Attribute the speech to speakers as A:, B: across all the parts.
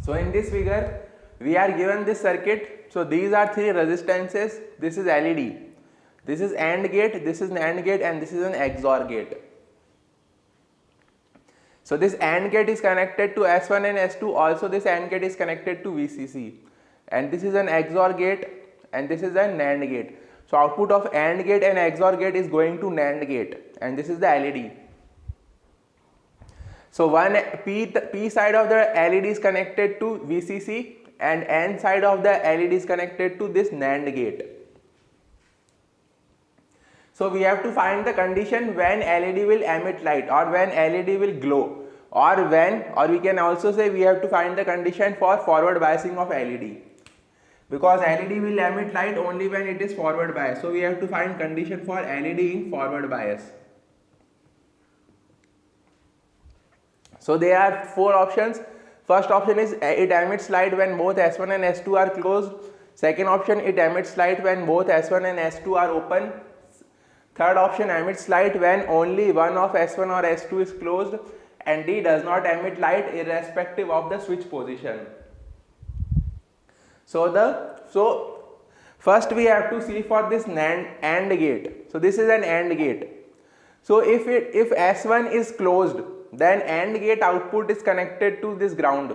A: So in this figure we are given this circuit. So these are three resistances. This is LED, this is AND gate, this is NAND gate, and this is an XOR gate. So this AND gate is connected to S1 and S2. Also this AND gate is connected to VCC, and this is an XOR gate, and this is a NAND gate. So output of AND gate and XOR gate is going to NAND gate, and this is the LED. So one P side of the LED is connected to VCC, and N side of the LED is connected to this NAND gate. So we have to find the condition when LED will emit light, or when LED will glow, or we can also say we have to find the condition for forward biasing of LED, because LED will emit light only when it is forward bias. So we have to find condition for LED in forward bias. So there are four options. First option is it emits light when both S1 and S2 are closed. Second option, it emits light when both S1 and S2 are open. Third option, emits light when only one of S1 or S2 is closed. And D, does not emit light irrespective of the switch position. So first we have to see for this AND gate. So this is an AND gate. So if S1 is closed, then AND gate output is connected to this ground.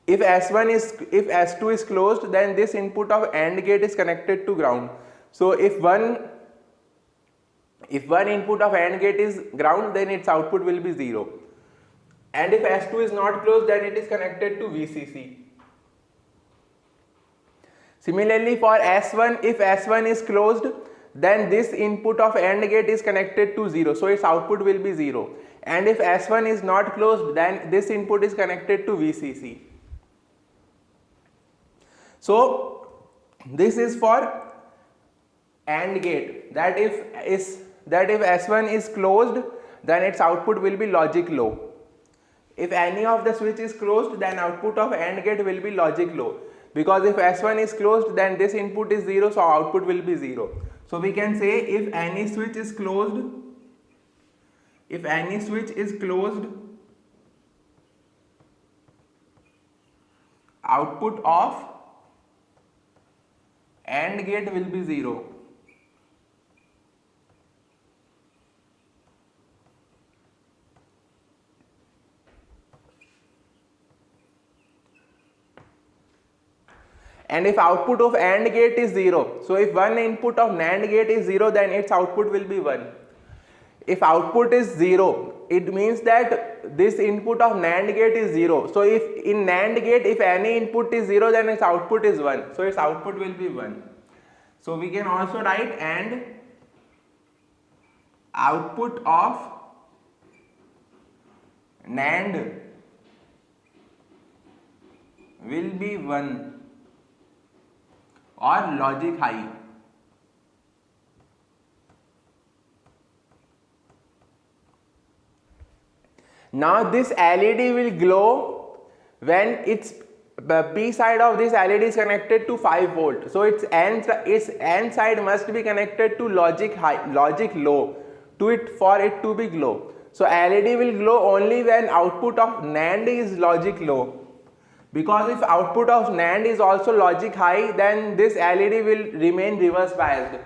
A: If S2 is closed, then this input of AND gate is connected to ground. So if one input of AND gate is ground, then its output will be 0. And if S2 is not closed, then it is connected to VCC. Similarly for S1, if S1 is closed, then this input of AND gate is connected to 0, so its output will be 0. And if S1 is not closed, then this input is connected to VCC. So this is for AND gate, that if S1 is closed, then its output will be logic low. If any of the switch is closed, then output of AND gate will be logic low, because if S1 is closed, then this input is 0, so output will be 0. So we can say if any switch is closed, output of AND gate will be 0. And if output of AND gate is 0, so if one input of NAND gate is 0, then its output will be 1. If output is 0, it means that this input of NAND gate is 0. So if in NAND gate, if any input is 0, then its output is 1. So its output will be 1. So we can also write AND output of NAND will be 1 or logic high. Now this LED will glow when its P side of this LED is connected to 5 volt. So its N side must be connected to logic low for it to be glow. So LED will glow only when output of NAND is logic low. Because if output of NAND is also logic high, then this LED will remain reverse biased.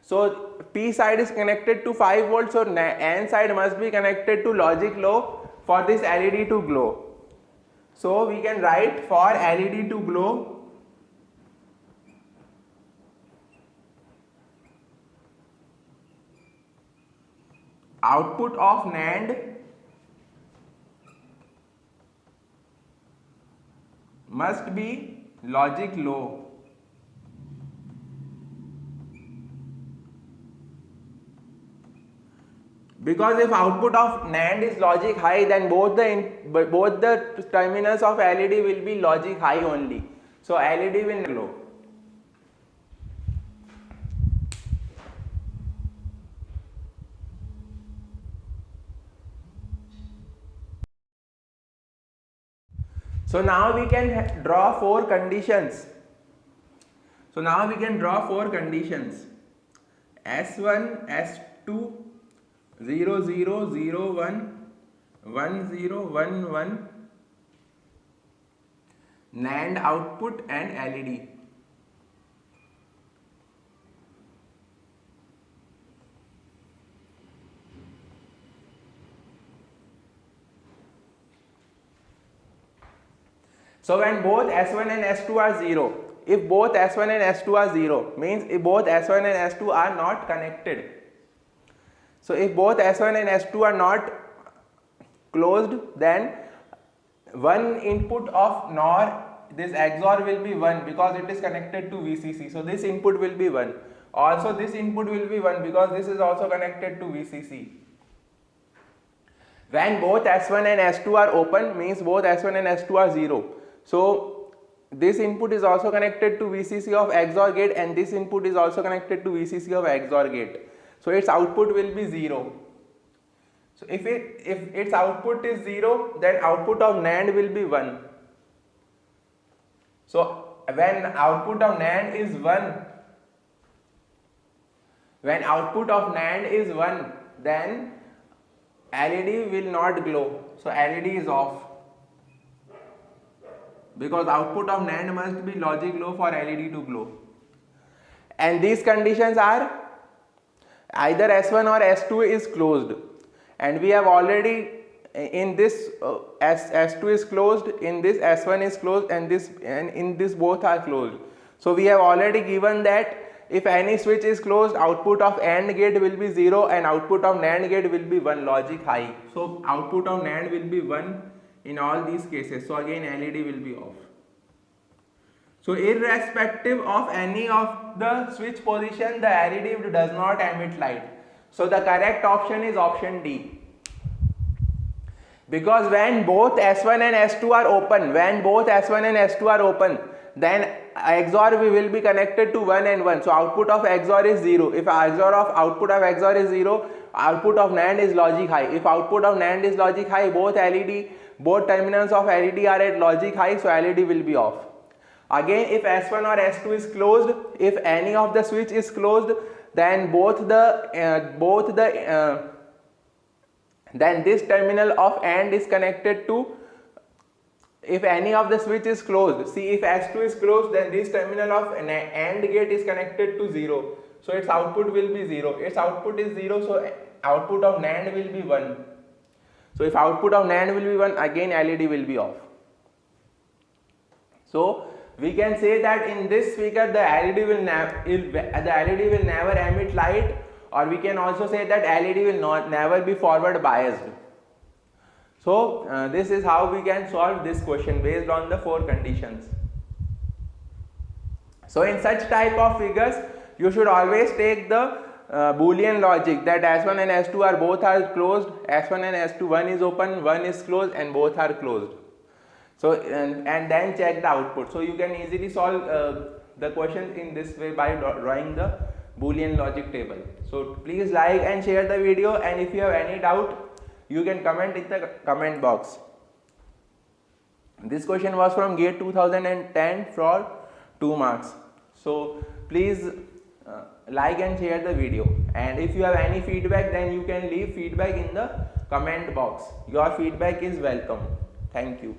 A: So P side is connected to 5 volts, so N side must be connected to logic low for this LED to glow. So we can write for LED to glow, output of NAND must be logic low. Because if output of NAND is logic high, then both the terminals of LED will be logic high only. So LED will glow. So now we can draw 4 conditions. S1, S2, 0, 0, 0, 1, 1, 0, 1, 1, NAND output and LED. So when both S1 and S2 are 0, if both S1 and S2 are 0, means if both S1 and S2 are not connected. So if both S1 and S2 are not closed, then one input of NOR, this XOR will be 1 because it is connected to VCC. So this input will be 1. Also this input will be 1 because this is also connected to VCC. When both S1 and S2 are open, means both S1 and S2 are 0. So this input is also connected to VCC of XOR gate, and this input is also connected to VCC of XOR gate. So its output will be 0. So if its output is 0, then output of NAND will be 1. So when output of NAND is 1, then LED will not glow. So LED is off, because output of NAND must be logic low for LED to glow. And these conditions are either S1 or S2 is closed, and we have already in this S2 is closed, in this S1 is closed, and in this both are closed. So we have already given that if any switch is closed, output of AND gate will be 0 and output of NAND gate will be 1, logic high. So output of NAND will be 1 in all these cases. So again LED will be off. So irrespective of any of the switch position, the LED does not emit light. So the correct option is option D. Because when both S1 and S2 are open, then XOR will be connected to 1 and 1. So output of XOR is 0. If output of XOR is 0, output of NAND is logic high. If output of NAND is logic high, both terminals of LED are at logic high, so LED will be off. Again, if S1 or S2 is closed, if any of the switch is closed, then then this terminal of AND is connected to, if any of the switch is closed, see if S2 is closed, then this terminal of AND gate is connected to 0. So its output will be 0. Its output is 0, so output of NAND will be 1. So if output of NAND will be 1, again LED will be off. So we can say that in this figure the LED will never emit light, or we can also say that LED will never be forward biased. So this is how we can solve this question based on the 4 conditions. So in such type of figures, you should always take the Boolean logic, that S1 and S2 both are closed, S1 and S2, one is open, one is closed, and both are closed. So and then check the output. So you can easily solve the questions in this way by drawing the Boolean logic table. So please like and share the video, and if you have any doubt, you can comment in the comment box. This question was from GATE 2010 for 2 marks. So please like and share the video, and if you have any feedback, then you can leave feedback in the comment box. Your feedback is welcome. Thank you.